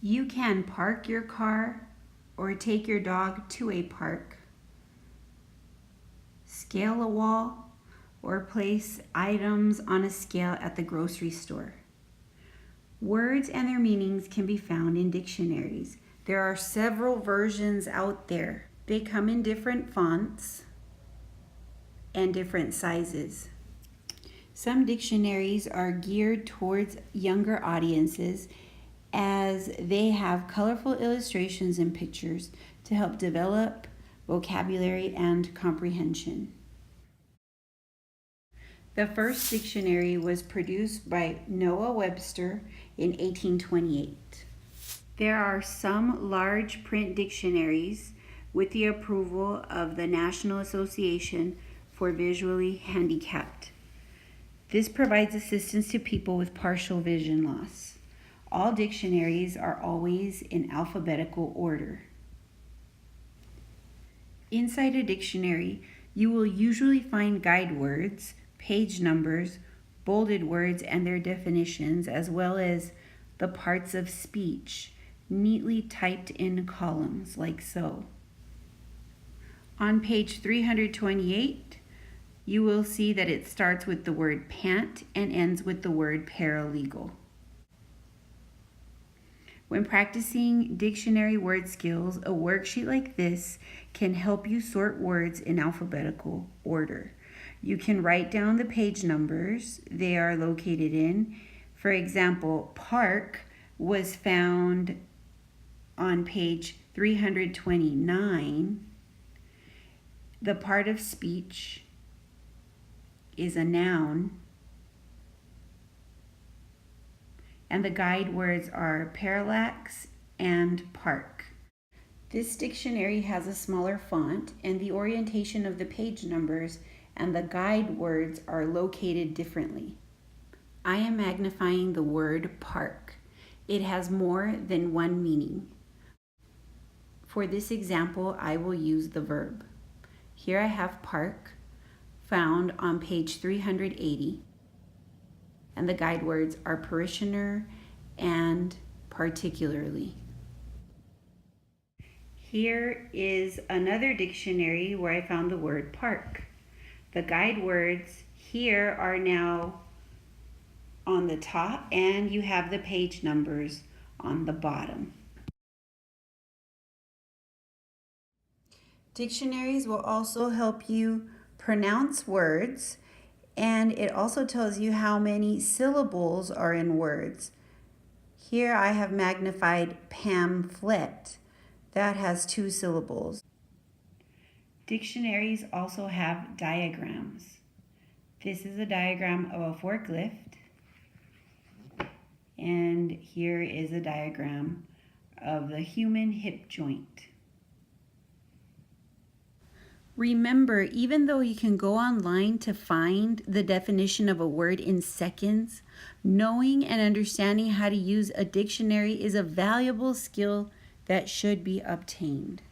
You can park your car or take your dog to a park, scale a wall, or place items on a scale at the grocery store. Words and their meanings can be found in dictionaries. There are several versions out there. They come in different fonts and different sizes. Some dictionaries are geared towards younger audiences as they have colorful illustrations and pictures to help develop vocabulary and comprehension. The first dictionary was produced by Noah Webster in 1828. There are some large print dictionaries with the approval of the National Association for Visually Handicapped. This provides assistance to people with partial vision loss. All dictionaries are always in alphabetical order. Inside a dictionary, you will usually find guide words, page numbers, bolded words and their definitions, as well as the parts of speech, neatly typed in columns like so. On page 328, you will see that it starts with the word pant and ends with the word paralegal. When practicing dictionary word skills, a worksheet like this can help you sort words in alphabetical order. You can write down the page numbers they are located in. For example, park was found on page 329. The part of speech is a noun, and the guide words are parallax and park. This dictionary has a smaller font, and the orientation of the page numbers and the guide words are located differently. I am magnifying the word park. It has more than one meaning. For this example, I will use the verb. Here I have park, found on page 380, and the guide words are parishioner and particularly. Here is another dictionary where I found the word park. The guide words here are now on the top, and you have the page numbers on the bottom. Dictionaries will also help you pronounce words, and it also tells you how many syllables are in words. Here I have magnified pamphlet. That has 2 syllables. Dictionaries also have diagrams. This is a diagram of a forklift, and here is a diagram of the human hip joint. Remember, even though you can go online to find the definition of a word in seconds, knowing and understanding how to use a dictionary is a valuable skill that should be obtained.